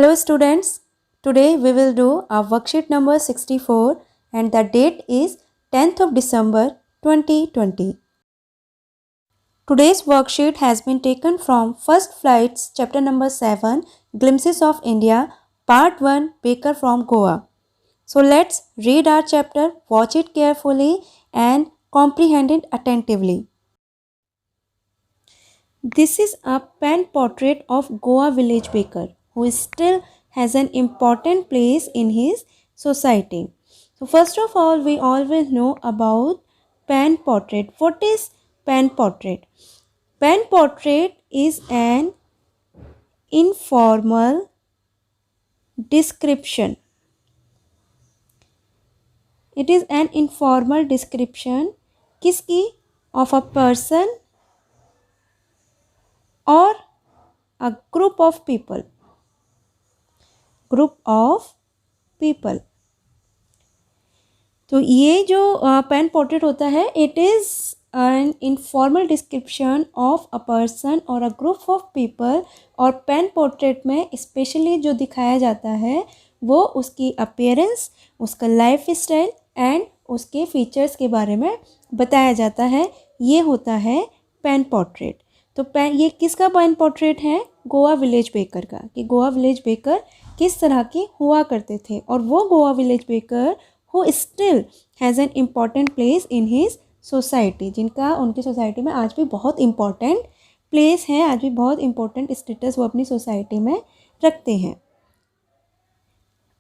Hello students, today we will do our worksheet number 64 and the date is 10th of December 2020. Today's worksheet has been taken from First Flights chapter number 7 Glimpses of India part 1 Baker from Goa. So let's read our chapter, watch it carefully and comprehend it attentively. This is a pen portrait of Goa village baker who still has an important place in his society. So first of all, we all will know about pen portrait. What is pen portrait? Pen portrait is an informal description. It is an informal description किसकी? Of a person or a group of people. तो ये जो pen portrait होता है it is an informal description of a person और a group of people. और pen portrait में specially जो दिखाया जाता है वो उसकी अपीयरेंस, उसका लाइफ स्टाइल एंड उसके फीचर्स के बारे में बताया जाता है. ये होता है पेन पोर्ट्रेट. तो ये किसका पेन पोर्ट्रेट है? गोवा विलेज बेकर का. कि गोवा विलेज बेकर किस तरह के हुआ करते थे और वो Goa village baker who still has an important place in his society, जिनका उनकी सोसाइटी में आज भी बहुत इम्पॉर्टेंट प्लेस है, आज भी बहुत इम्पॉर्टेंट स्टेटस वो अपनी सोसाइटी में रखते हैं.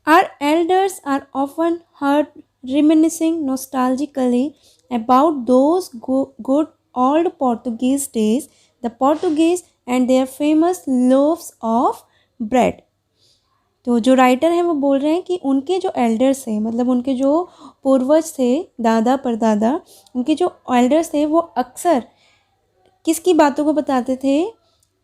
Our elders are often heard reminiscing nostalgically about those good old Portuguese days, the Portuguese and their famous loaves of bread. तो जो राइटर हैं वो बोल रहे हैं कि उनके जो एल्डर्स थे, मतलब उनके जो पूर्वज थे, दादा परदादा, उनके जो एल्डर्स थे वो अक्सर किसकी बातों को बताते थे?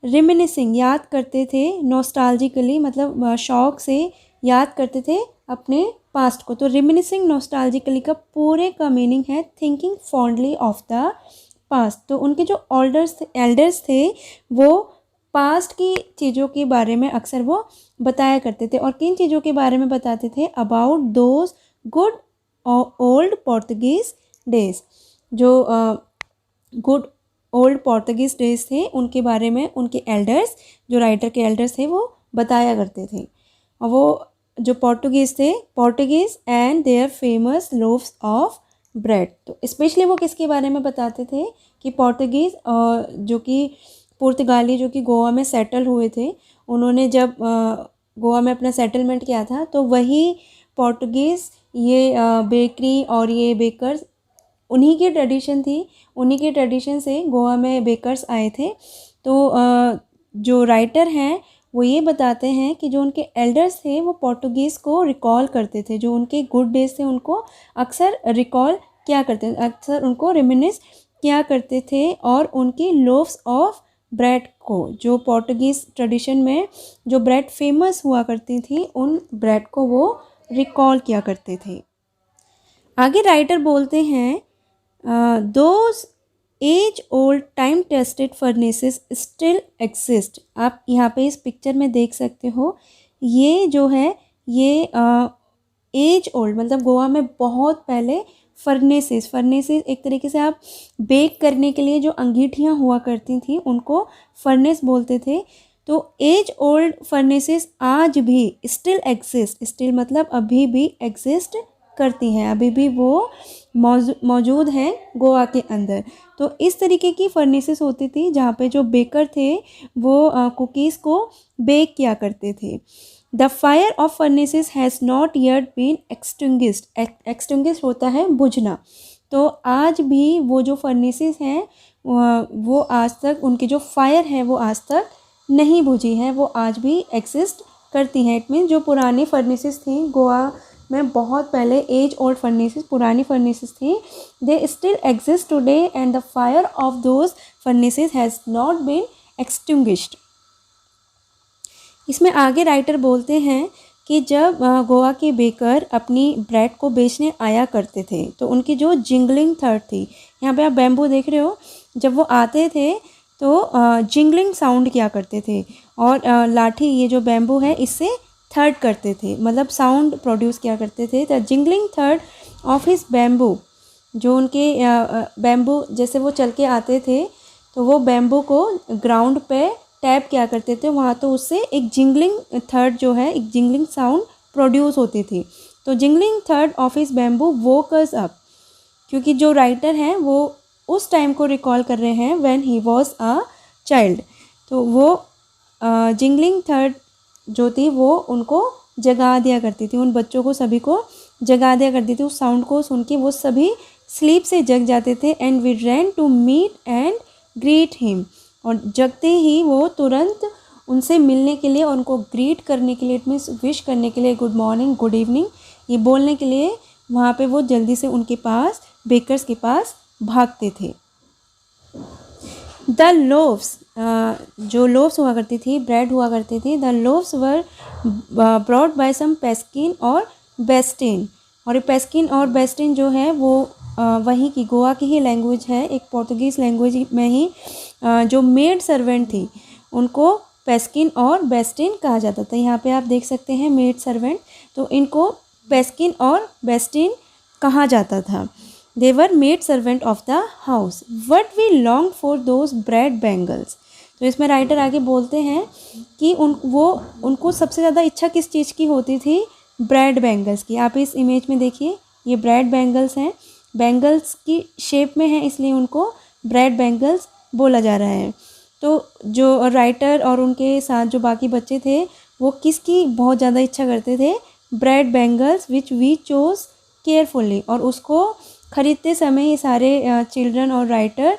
रिमिनिसिंग, याद करते थे. नॉस्टैल्जिकली मतलब शौक से याद करते थे अपने पास्ट को. तो रिमिनिसिंग नॉस्टैल्जिकली का पूरे का मीनिंग है thinking fondly of the past. तो उनके जो एल्डर्स थे वो पास्ट की चीज़ों के बारे में अक्सर वो बताया करते थे. और किन चीज़ों के बारे में बताते थे? About those good old Portuguese days. जो गुड ओल्ड पोर्तुगीज़ डेज थे उनके बारे में उनके एल्डर्स, जो राइटर के एल्डर्स थे वो बताया करते थे. और वो जो पोर्तुगीज़ थे, Portuguese and their famous loaves of bread. तो स्पेशली वो किसके बारे में बताते थे? कि पोर्तुगीज़ जो कि पुर्तगाली जो कि गोवा में सेटल हुए थे, उन्होंने जब गोवा में अपना सेटलमेंट किया था तो वही पोर्तुगीज़ ये बेकरी और ये बेकर्स उन्हीं की ट्रेडिशन थी, उन्हीं के ट्रेडिशन से गोवा में बेकर्स आए थे. तो जो राइटर हैं वो ये बताते हैं कि जो उनके एल्डर्स थे वो पोर्तुगीज़ को रिकॉल करते थे, जो उनके गुड डेज थे उनको अक्सर रिकॉल किया करते थे, अक्सर उनको रिमिनिस किया करते थे. और उनकी लोव्स ऑफ ब्रेड को, जो पोर्तुगीज़ ट्रेडिशन में जो ब्रेड फेमस हुआ करती थी, उन ब्रेड को वो रिकॉल किया करते थे. आगे राइटर बोलते हैं those as old time tested furnaces still exist. आप यहाँ पे इस पिक्चर में देख सकते हो, ये जो है ये एज ओल्ड मतलब गोवा में बहुत पहले फर्नेसेस एक तरीके से आप बेक करने के लिए जो अंगीठियाँ हुआ करती थी उनको फर्नेस बोलते थे. तो एज ओल्ड फर्नेसेस आज भी स्टिल एग्जिस्ट. स्टिल मतलब अभी भी एग्जिस्ट करती हैं, अभी भी वो मौजूद हैं गोवा के अंदर. तो इस तरीके की फर्नेसेस होती थी जहाँ पे जो बेकर थे वो कुकीज़ को बेक किया करते थे. The fire of furnaces has not yet been extinguished. Extinguished होता है बुझना. तो आज भी वो जो फर्नेसेस हैं वो आज तक, उनकी जो फायर है वो आज तक नहीं बुझी है, वो आज भी एग्जिस्ट करती हैं. इट मीन जो पुरानी फर्नेसेस थी गोवा में बहुत पहले, एज ओल्ड फर्नेसेस, पुरानी फर्नेसेस थी, they still exist today and the fire of those furnaces has not been extinguished. इसमें आगे राइटर बोलते हैं कि जब गोवा के बेकर अपनी ब्रेड को बेचने आया करते थे तो उनकी जो जिंगलिंग थर्ड थी, यहाँ पे आप बैम्बू देख रहे हो, जब वो आते थे तो जिंगलिंग साउंड किया करते थे और लाठी, ये जो बैम्बू है, इससे थर्ड करते थे, मतलब साउंड प्रोड्यूस किया करते थे। The jingling third of his bamboo, जो उनके बैम्बू जैसे वो चल के आते थे तो वो बैम्बू को ग्राउंड पे टैप किया करते थे वहाँ, तो उससे एक जिंगलिंग थर्ड जो है, एक जिंगलिंग साउंड प्रोड्यूस होती थी। तो jingling third of his bamboo woke us up, क्योंकि जो राइटर हैं वो उस टाइम को रिकॉल कर रहे हैं when he was a child. तो वो जिंगलिंग थर्ड जो थी वो उनको जगा दिया करती थी, उन बच्चों को सभी को जगा दिया करती थी। उस साउंड को सुन के वो सभी स्लीप से जग जाते थे। And we ran to meet and greet him, और जगते ही वो तुरंत उनसे मिलने के लिए और उनको ग्रीट करने के लिए, इट मीन्स विश करने के लिए, गुड मॉर्निंग गुड इवनिंग ये बोलने के लिए वहाँ पे वो जल्दी से उनके पास, बेकर्स के पास भागते थे। द लोव्स, जो लोव्स हुआ करती थी, ब्रेड हुआ करती थी, the loaves were brought by some पेस्किन और बेस्टिन। और ये पेस्किन और बेस्टिन जो है वो वहीं की, गोवा की ही लैंग्वेज है, एक पोर्तुगीज़ लैंग्वेज में ही जो मेड सर्वेंट थी उनको पेस्किन और बेस्टिन कहा जाता था। यहाँ पे आप देख सकते हैं मेड सर्वेंट, तो इनको पेस्किन और बेस्टिन कहा जाता था। They were maid servant of the house. What we longed for those bread bangles. तो इसमें राइटर आगे बोलते हैं कि उनको सबसे ज़्यादा इच्छा किस चीज़ की होती थी, ब्रेड बैंगल्स की। आप इस इमेज में देखिए, ये ब्रेड बैंगल्स हैं, बैंगल्स की शेप में है इसलिए उनको ब्रेड बैंगल्स बोला जा रहा है। तो जो राइटर और उनके साथ जो बाकी बच्चे थे वो किसकी बहुत ज़्यादा इच्छा करते थे, bread bangles which we chose carefully. और उसको ख़रीदते समय ये सारे चिल्ड्रन और राइटर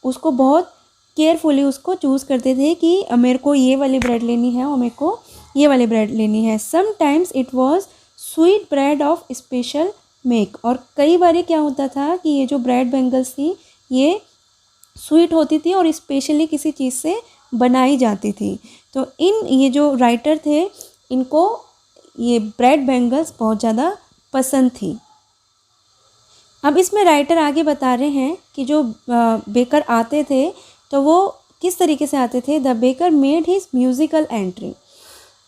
उसको बहुत केयरफुली उसको चूज़ करते थे कि मेरे को ये वाली ब्रेड लेनी है और मेरे को ये वाली ब्रेड लेनी है। Sometimes it was sweet bread of special make, और कई बार क्या होता था कि ये जो ब्रेड बैंगल्स थी ये स्वीट होती थी और स्पेशली किसी चीज़ से बनाई जाती थी। तो ये जो राइटर थे इनको ये ब्रेड बैंगल्स बहुत ज़्यादा पसंद थी। अब इसमें राइटर आगे बता रहे हैं कि जो बेकर आते थे तो वो किस तरीके से आते थे। The baker made his musical entry,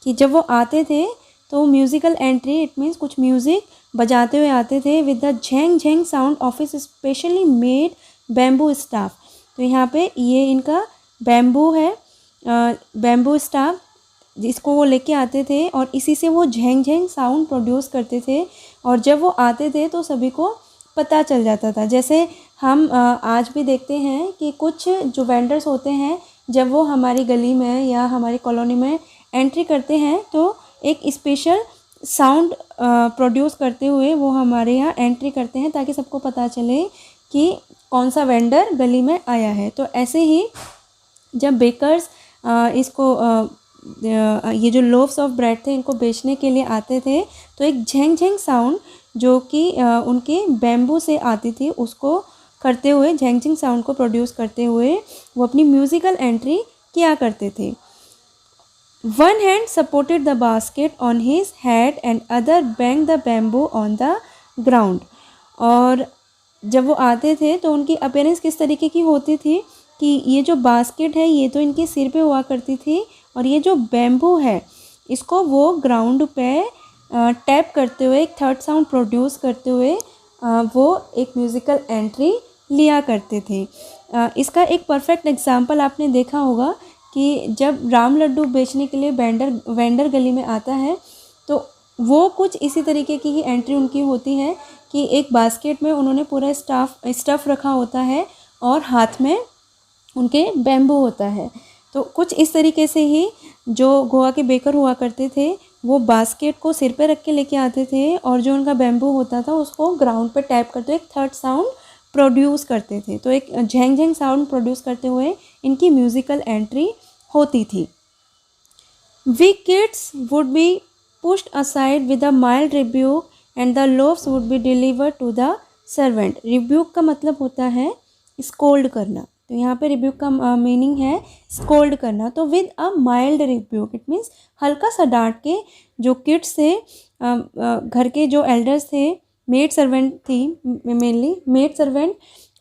कि जब वो आते थे तो म्यूज़िकल एंट्री इट मीन्स कुछ म्यूज़िक बजाते हुए आते थे with the jhang jhang sound of his specially made bamboo staff. तो यहाँ पे ये इनका बैम्बू है, बैम्बू स्टाफ जिसको वो लेके आते थे और इसी से वो झेंग झेंग साउंड प्रोड्यूस करते थे। और जब वो आते थे तो सभी को पता चल जाता था। जैसे हम आज भी देखते हैं कि कुछ जो वेंडर्स होते हैं जब वो हमारी गली में या हमारी कॉलोनी में एंट्री करते हैं तो एक स्पेशल साउंड प्रोड्यूस करते हुए वो हमारे यहाँ एंट्री करते हैं ताकि सबको पता चले कि कौन सा वेंडर गली में आया है। तो ऐसे ही जब बेकर्स इसको ये जो लोव्स ऑफ ब्रेड थे इनको बेचने के लिए आते थे तो एक झेंग झेंग साउंड जो कि उनके बैम्बू से आती थी उसको करते हुए, झेंग झेंग साउंड को प्रोड्यूस करते हुए वो अपनी म्यूज़िकल एंट्री किया करते थे। One hand supported the basket on his head and other bang the bamboo on the ground. और जब वो आते थे तो उनकी अपीयरेंस किस तरीके की होती थी कि ये जो बास्केट है ये तो इनके सिर पे हुआ करती थी और ये जो बैम्बू है इसको वो ग्राउंड पे टैप करते हुए एक थर्ड साउंड प्रोड्यूस करते हुए वो एक म्यूज़िकल एंट्री लिया करते थे। इसका एक परफेक्ट एग्जांपल आपने देखा होगा कि जब राम लड्डू बेचने के लिए वेंडर गली में आता है तो वो कुछ इसी तरीके की ही एंट्री उनकी होती है कि एक बास्केट में उन्होंने पूरा स्टफ़ रखा होता है और हाथ में उनके बैम्बू होता है। तो कुछ इस तरीके से ही जो गोवा के बेकर हुआ करते थे वो बास्केट को सिर पे रख के लेके आते थे और जो उनका बैम्बू होता था उसको ग्राउंड पे टैप करते हुए एक थर्ड साउंड प्रोड्यूस करते थे। तो एक झेंग झेंग साउंड प्रोड्यूस करते हुए इनकी म्यूज़िकल एंट्री होती थी। We kids would be pushed aside with a mild rebuke and the loaves would be delivered to the servant. Rebuke का मतलब होता है स्कोल्ड करना, तो यहाँ पे रिब्यूक का मीनिंग है स्कोल्ड करना। तो with a mild rebuke it means हल्का सा डांट के जो किड्स थे, घर के जो एल्डर्स थे, मेड सर्वेंट थी मेनली, मेड सर्वेंट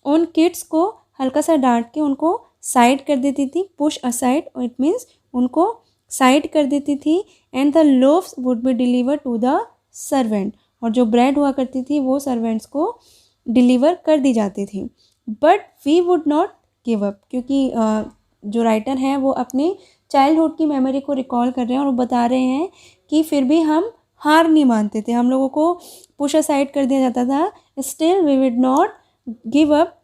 उन किड्स को हल्का सा डांट के उनको साइड कर देती थी, पुश असाइड, इट मीन्स उनको साइड कर देती थी and the loaves would be deliver to the servant, और जो ब्रेड हुआ करती थी वो सर्वेंट्स को डिलीवर कर दी जाती थी। But we would not give up, क्योंकि जो राइटर हैं वो अपने चाइल्डहुड की मेमोरी को रिकॉल कर रहे हैं और वो बता रहे हैं कि फिर भी हम हार नहीं मानते थे, हम लोगों को पुश असाइड कर दिया जाता था, still we would not give up,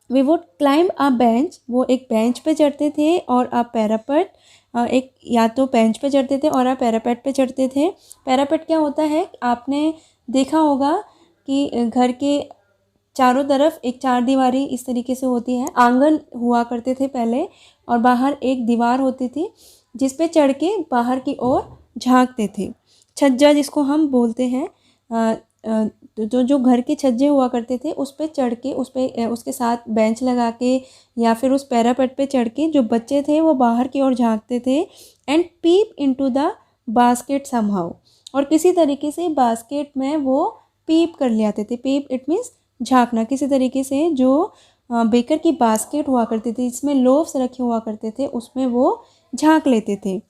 we would climb a bench, वो एक बेंच पे चढ़ते थे और अ पैरापेट, एक या तो बेंच पे चढ़ते थे और अ पैरापेट पे चढ़ते थे। पैरापेट क्या होता है, आपने देखा होगा कि घर के चारों तरफ एक चार दीवारी इस तरीके से होती है, आंगन हुआ करते थे पहले, और बाहर एक दीवार होती थी जिस पे चढ़ के बाहर की ओर झांकते थे। छज्जा जिसको हम बोलते हैं, जो घर के छज्जे हुआ करते थे उस पे चढ़ के, उस पे उसके साथ बेंच लगा के या फिर उस पैरापेट पे चढ़ के जो बच्चे थे वो बाहर की ओर झांकते थे and peep into the basket somehow, और किसी तरीके से बास्केट में वो पीप कर ले आते थे। पीप इट मीन्स झांकना, किसी तरीके से जो बेकर की बास्केट हुआ करती थी जिसमें लोव्स रखे हुआ करते थे उसमें वो झांक लेते थे।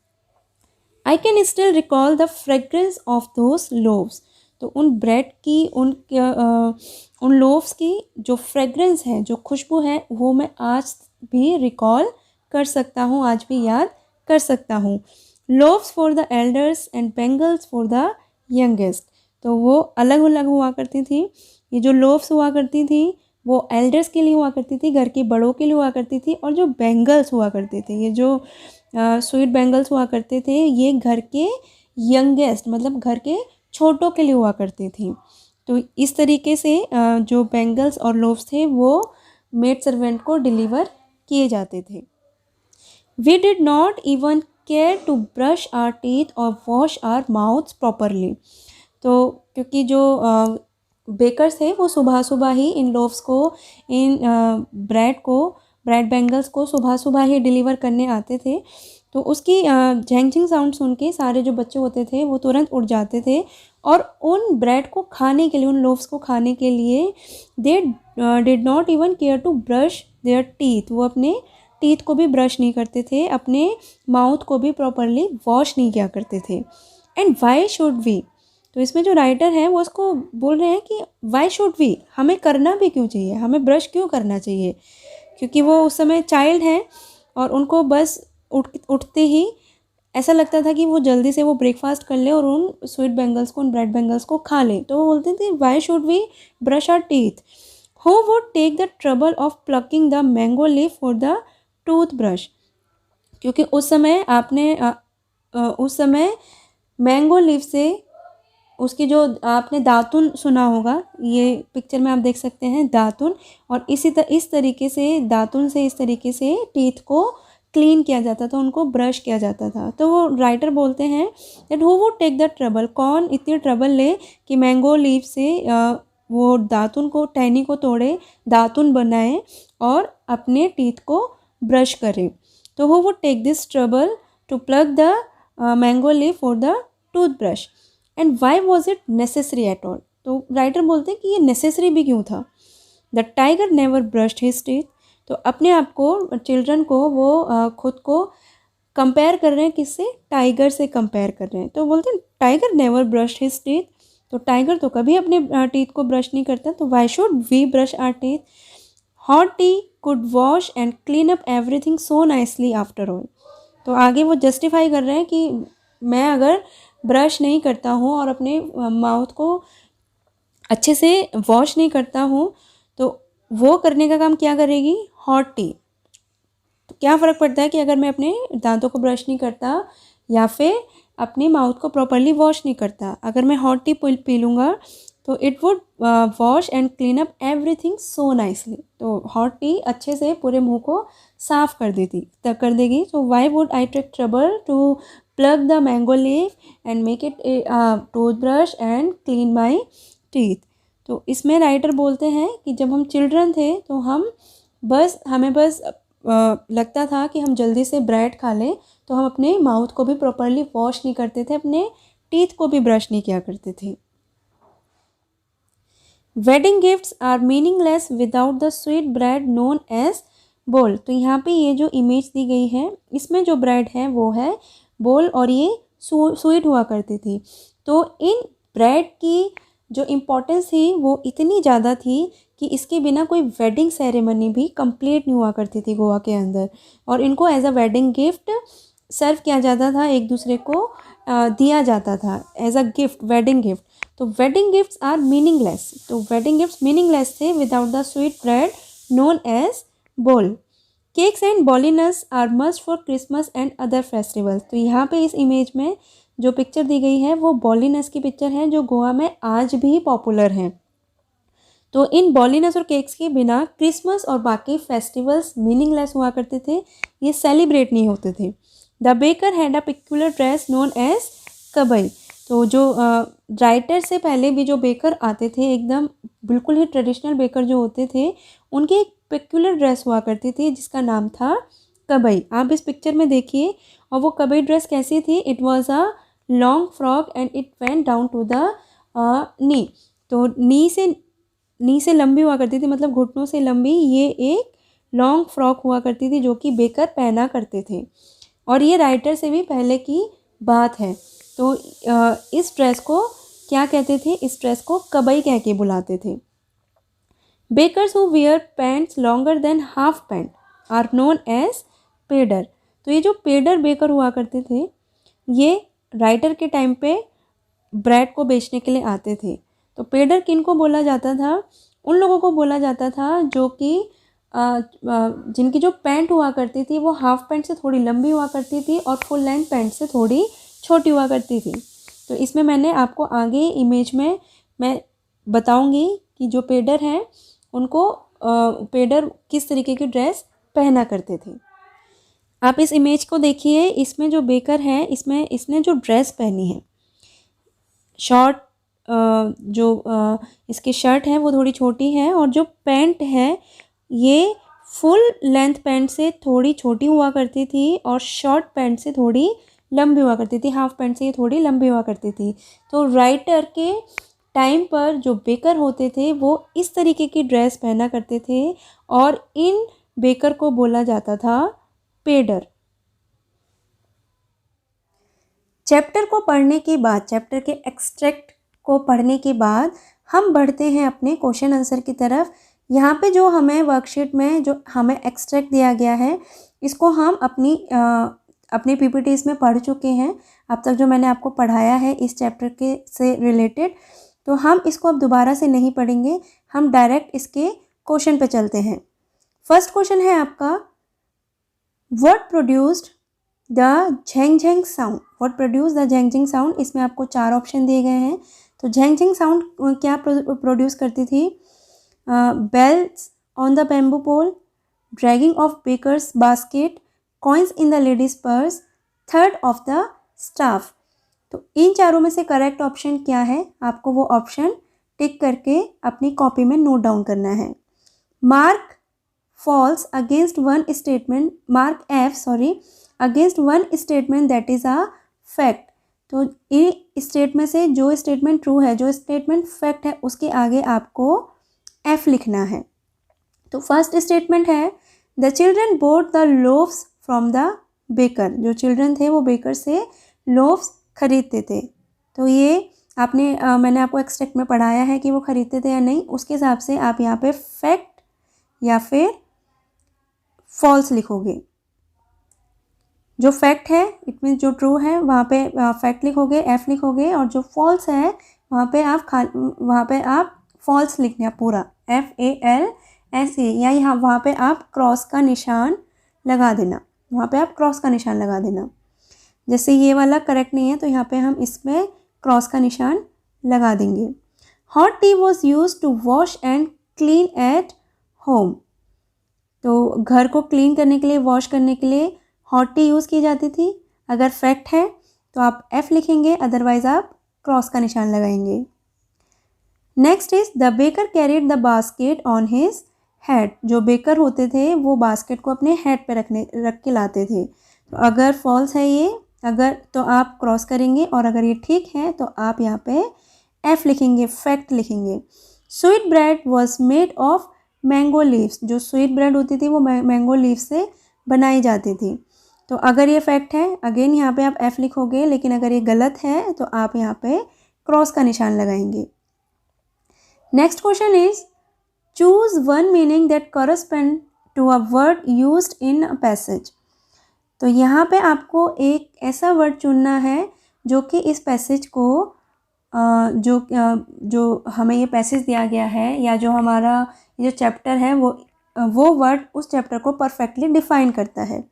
I can still recall the fragrance of those loaves, तो उन ब्रेड की, उन लोव्स की जो फ्रेग्रेंस है, जो खुशबू है, वो मैं आज भी रिकॉल कर सकता हूँ, आज भी याद कर सकता हूँ। Loaves for the elders and bangles for the youngest, तो वो अलग अलग हुआ करती थी। ये जो लोव्स हुआ करती थी वो एल्डर्स के लिए हुआ करती थी, घर के बड़ों के लिए हुआ करती थी, और जो बेंगल्स हुआ करते थे, ये जो स्वीट बेंगल्स हुआ करते थे, ये घर के यंगेस्ट मतलब घर के छोटों के लिए हुआ करती थी। तो इस तरीके से जो बेंगल्स और लोव्स थे वो मेड सर्वेंट को डिलीवर किए जाते थे। We did not even care to brush our teeth और वॉश आवर माउथ्स प्रॉपरली, तो क्योंकि जो बेकर्स थे वो सुबह सुबह ही इन लोव्स को, इन ब्रेड बेंगल्स को सुबह सुबह ही डिलीवर करने आते थे, तो उसकी झैंग साउंड सुन के सारे जो बच्चे होते थे वो तुरंत उठ जाते थे और उन ब्रेड को खाने के लिए, उन लोव्स को खाने के लिए they did not even care to brush their teeth, वो अपने टीथ को भी ब्रश नहीं करते थे, अपने माउथ को भी प्रॉपरली वॉश नहीं किया करते थे। एंड वाई शुड वी, तो इसमें जो राइटर हैं वो उसको बोल रहे हैं कि वाई शुड वी, हमें करना भी क्यों चाहिए, हमें ब्रश क्यों करना चाहिए, क्योंकि वो उस समय चाइल्ड हैं और उनको बस उठते ही ऐसा लगता था कि वो जल्दी से वो ब्रेकफास्ट कर ले और उन स्वीट बेंगल्स को, उन ब्रेड बेंगल्स को खा लें। तो वो बोलते थे why should we brush our teeth, who would take the trouble of plucking the mango leaf for the tooth brush, क्योंकि उस समय उस समय मैंगो लीफ से उसकी जो आपने दातुन सुना होगा, ये पिक्चर में आप देख सकते हैं दातुन, और इस तरीके से दातुन से इस तरीके से टीथ को क्लीन किया जाता था, उनको ब्रश किया जाता था। तो वो राइटर बोलते हैं that who would take the trouble, कौन इतनी ट्रबल ले कि मैंगो लीफ से वो दातुन को, टहनी को तोड़े, दातुन बनाए और अपने टीथ को ब्रश करें। तो who would take this trouble to plug the mango leaf for the tooth brush and why was it necessary at all, तो राइटर बोलते हैं कि ये नेसेसरी भी क्यों था। The tiger never brushed his teeth, तो अपने आप को, चिल्ड्रन को वो खुद को कंपेयर कर रहे हैं, किससे, टाइगर से कंपेयर कर रहे हैं। तो बोलते हैं tiger never brushed his teeth, तो टाइगर तो कभी अपने टीथ को ब्रश नहीं करता, तो why should we brush our teeth. Hot tea could wash and clean up everything so nicely after all, तो आगे वो जस्टिफाई कर रहे हैं कि मैं अगर ब्रश नहीं करता हूँ और अपने माउथ को अच्छे से वॉश नहीं करता हूँ तो वो करने का काम क्या करेगी, हॉट टी। तो क्या फ़र्क पड़ता है कि अगर मैं अपने दांतों को ब्रश नहीं करता या फिर अपने माउथ को प्रॉपरली वॉश नहीं करता, अगर मैं हॉट टी पी लूँगा तो it would wash and clean up everything so nicely, तो हॉट टी अच्छे से पूरे मुंह को साफ़ कर देगी। तो why would I take trouble to plug the mango leaf and make it tooth brush and clean my teeth. तो इसमें राइटर बोलते हैं कि जब हम चिल्ड्रन थे तो हमें बस लगता था कि हम जल्दी से ब्रेड खा लें, तो हम अपने माउथ को भी प्रॉपरली वॉश नहीं करते थे, अपने टीथ को भी ब्रश नहीं किया करते थे। Wedding gifts are meaningless without the sweet bread known as bol, तो यहाँ पे ये जो इमेज दी गई है इसमें जो ब्रेड है वो है बोल और ये स्वीट हुआ करती थी। तो इन ब्रेड की जो इम्पोर्टेंस थी वो इतनी ज़्यादा थी कि इसके बिना कोई वेडिंग सेरेमनी भी कंप्लीट नहीं हुआ करती थी गोवा के अंदर, और इनको as a wedding gift serve किया जाता था, एक दूसरे को दिया जाता था as a gift, wedding gift. तो वेडिंग गिफ्ट्स आर मीनिंगलेस, तो वेडिंग गिफ्ट्स मीनिंगलेस थे without the sweet bread known as bol. Cakes and बॉलीनट्स are must for Christmas and other festivals. तो यहाँ पे इस इमेज में जो पिक्चर दी गई है वो बॉलीनट्स की पिक्चर है, जो गोवा में आज भी पॉपुलर हैं। तो इन बॉलीनट्स और केक्स के बिना क्रिसमस और बाकी फेस्टिवल्स मीनिंगलेस हुआ करते थे, ये सेलिब्रेट नहीं होते थे। The baker had a peculiar dress known as kabai. तो जो राइटर से पहले भी जो बेकर आते थे, एकदम बिल्कुल ही ट्रेडिशनल बेकर जो होते थे, उनकी एक पिक्युलर ड्रेस हुआ करती थी जिसका नाम था कबई। आप इस पिक्चर में देखिए, और वो कबई ड्रेस कैसी थी, it was a long frock and it went down to the knee. तो नी से लंबी हुआ करती थी, मतलब घुटनों से लंबी ये एक लॉन्ग फ्रॉक हुआ करती थी जो कि बेकर पहना करते थे, और ये राइटर से भी पहले की बात है। तो इस ड्रेस को क्या कहते थे, इस ड्रेस को कबई कह के बुलाते थे। Bakers who wear pants longer than half pant are known as pader. तो ये जो पेडर बेकर हुआ करते थे, ये राइटर के टाइम पे ब्रेड को बेचने के लिए आते थे। तो पेडर किन को बोला जाता था, उन लोगों को बोला जाता था जो कि जिनकी जो पैंट हुआ करती थी वो हाफ पैंट से थोड़ी लंबी हुआ करती थी और फुल लेंथ पैंट से थोड़ी छोटी हुआ करती थी। तो इसमें मैंने आपको आगे इमेज में मैं बताऊंगी कि जो पेडर हैं उनको पेडर किस तरीके की ड्रेस पहना करते थे। आप इस इमेज को देखिए, इसमें जो बेकर है, इसने जो ड्रेस पहनी है, शॉर्ट इसकी शर्ट है वो थोड़ी छोटी है, और जो पैंट है ये फुल लेंथ पैंट से थोड़ी छोटी हुआ करती थी और शॉर्ट पैंट से थोड़ी लंबी हुआ करती थी, हाफ पैंट से ये थोड़ी लंबी हुआ करती थी। तो राइटर के टाइम पर जो बेकर होते थे वो इस तरीके की ड्रेस पहना करते थे, और इन बेकर को बोला जाता था पेडर। चैप्टर को पढ़ने के बाद, चैप्टर के एक्सट्रैक्ट को पढ़ने के बाद हम बढ़ते हैं अपने क्वेश्चन आंसर की तरफ। यहाँ पे जो हमें वर्कशीट में जो हमें एक्सट्रैक्ट दिया गया है, इसको हम अपनी पीपीटीज में पढ़ चुके हैं अब तक, जो मैंने आपको पढ़ाया है इस चैप्टर के से रिलेटेड। तो हम इसको अब दोबारा से नहीं पढ़ेंगे, हम डायरेक्ट इसके क्वेश्चन पे चलते हैं। फर्स्ट क्वेश्चन है आपका, what produced the jhang jhang sound. What produce the jhang jhang sound. इसमें आपको 4 ऑप्शन दिए गए हैं। तो झेंग झेंग साउंड क्या प्रोड्यूस करती थी? Bells on the bamboo pole, dragging of baker's basket, coins in the ladies purse, थर्ड ऑफ द स्टाफ। तो इन चारों में से करेक्ट ऑप्शन क्या है, आपको वो ऑप्शन टिक करके अपनी कॉपी में नोट डाउन करना है। Mark false against one statement, mark F sorry against one statement that is a fact. तो इन स्टेटमेंट से जो स्टेटमेंट ट्रू है, जो स्टेटमेंट फैक्ट है, उसके आगे आपको एफ लिखना है। तो फर्स्ट स्टेटमेंट है, the children boat the loaves from the baker. जो चिल्ड्रन थे वो बेकर से लोव्स खरीदते थे। तो ये आपने मैंने आपको एक्सट्रैक्ट में पढ़ाया है कि वो खरीदते थे या नहीं, उसके हिसाब से आप यहाँ पे फैक्ट या फिर फॉल्स लिखोगे। जो फैक्ट है इट मीन जो ट्रू है वहाँ पे फैक्ट लिखोगे, एफ लिखोगे, और जो फॉल्स है वहाँ पे आप फॉल्स लिखना पूरा, FALS, या यहाँ वहाँ पे आप क्रॉस का निशान लगा देना, वहाँ पे आप क्रॉस का निशान लगा देना। जैसे ये वाला करेक्ट नहीं है तो यहाँ पे हम इसमें क्रॉस का निशान लगा देंगे। Hot tea was use to wash and clean at home. तो घर को क्लीन करने के लिए, वॉश करने के लिए हॉट टी यूज़ की जाती थी। अगर फैक्ट है तो आप एफ लिखेंगे, अदरवाइज आप क्रॉस का निशान लगाएंगे। Next is the baker carried the basket on his head. जो बेकर होते थे वो बास्केट को अपने हेड पे रख के लाते थे। तो अगर फॉल्स है ये, अगर तो आप क्रॉस करेंगे, और अगर ये ठीक है तो आप यहाँ पे एफ लिखेंगे, फैक्ट लिखेंगे। Sweet bread was made of mango leaves. जो स्वीट ब्रेड होती थी वो मैंगो लीव से बनाई जाती थी। तो अगर ये फैक्ट है, अगेन यहाँ पे आप F लिखोगे, लेकिन अगर ये गलत है तो आप यहाँ पे क्रॉस का निशान लगाएंगे। Next question is choose one meaning that correspond to a word used in a passage. तो यहाँ पे आपको एक ऐसा वर्ड चुनना है जो कि इस पैसेज को जो हमें ये पैसेज दिया गया है या जो हमारा जो चैप्टर है वो वर्ड उस चैप्टर को परफेक्टली डिफाइन करता है।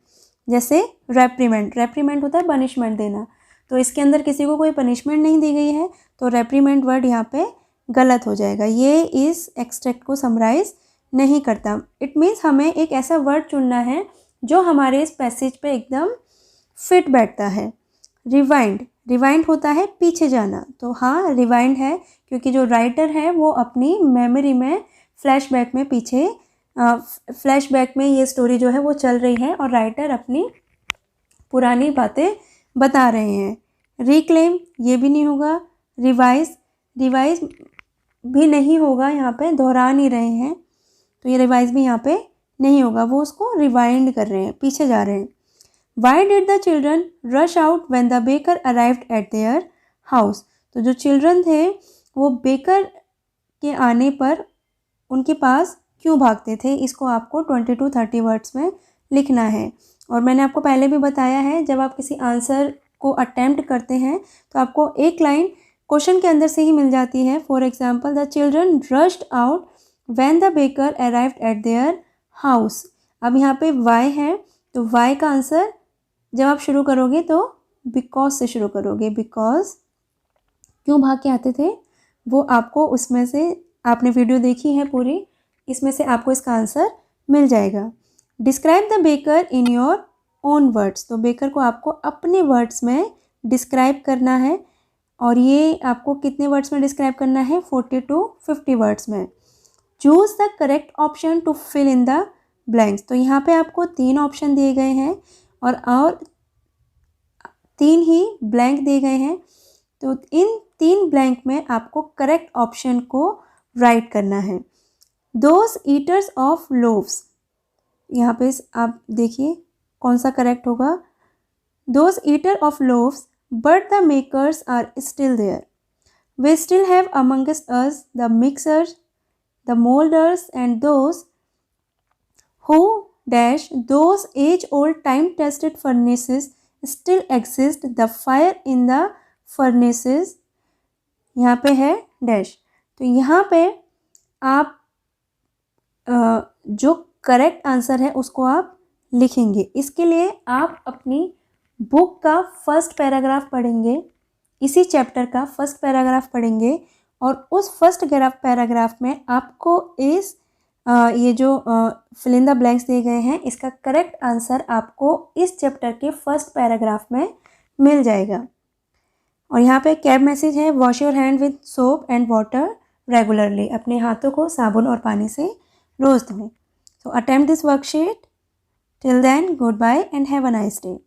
जैसे रेप्रीमेंड, रेप्रीमेंड होता है पनिशमेंट देना, तो इसके अंदर किसी को कोई पनिशमेंट नहीं दी गई है, तो रेप्रीमेंड वर्ड यहाँ पे गलत हो जाएगा, ये इस एक्सट्रैक्ट को समराइज नहीं करता। इट मीन्स हमें एक ऐसा वर्ड चुनना है जो हमारे इस पैसेज पे एकदम फिट बैठता है। रिवाइंड, रिवाइंड होता है पीछे जाना, तो हाँ रिवाइंड है, क्योंकि जो राइटर है वो अपनी मेमोरी में फ्लैशबैक में पीछे फ्लैशबैक में ये स्टोरी जो है वो चल रही है और राइटर अपनी पुरानी बातें बता रहे हैं। रिक्लेम, ये भी नहीं होगा। रिवाइज, रिवाइज भी नहीं होगा, यहाँ पे दोहरा नहीं रहे हैं, तो ये रिवाइज भी यहाँ पे नहीं होगा, वो उसको रिवाइंड कर रहे हैं, पीछे जा रहे हैं। Why did the children rush out when the baker arrived at their house? तो जो चिल्ड्रन थे वो बेकर के आने पर उनके पास क्यों भागते थे, इसको आपको 20 to 30 वर्ड्स में लिखना है। और मैंने आपको पहले भी बताया है, जब आप किसी आंसर को अटेम्प्ट करते हैं तो आपको एक लाइन क्वेश्चन के अंदर से ही मिल जाती है। For example, the children rushed out when the baker arrived at their house. अब यहाँ पे वाई है, तो वाई का आंसर जब आप शुरू करोगे तो बिकॉज से शुरू करोगे। बिकॉज क्यों भाग के आते थे वो आपको उसमें से, आपने वीडियो देखी है पूरी, इसमें से आपको इसका आंसर मिल जाएगा। Describe the baker in your own words, तो बेकर को आपको अपने वर्ड्स में डिस्क्राइब करना है, और ये आपको कितने वर्ड्स में डिस्क्राइब करना है, 40 to 50 वर्ड्स में। Choose the correct option to fill in the blanks, तो यहाँ पे आपको 3 ऑप्शन दिए गए हैं और 3 ही ब्लैंक दिए गए हैं, तो इन 3 ब्लैंक में आपको करेक्ट ऑप्शन को राइट करना है। दोज ईटर्स ऑफ लोव्स, यहाँ पे आप देखिए कौन सा करेक्ट होगा। Those eater of loaves but the makers are still there, they still have amongst us the mixers, the moulders and those who dash those age-old time-tested furnaces still exist, the fire in the furnaces, यहाँ पे है dash. तो यहाँ पे आप जो correct answer है उसको आप लिखेंगे। इसके लिए आप अपनी बुक का फर्स्ट पैराग्राफ पढ़ेंगे, इसी चैप्टर का फर्स्ट पैराग्राफ पढ़ेंगे, और उस फर्स्ट पैराग्राफ में आपको इस ये जो फिल इन द ब्लैंक्स दिए गए हैं इसका करेक्ट आंसर आपको इस चैप्टर के फर्स्ट पैराग्राफ में मिल जाएगा। और यहाँ पे कैब मैसेज है, wash your hand with soap and water regularly, अपने हाथों को साबुन और पानी से रोज़ धोएं। So attempt this worksheet, till then goodbye and have a nice day.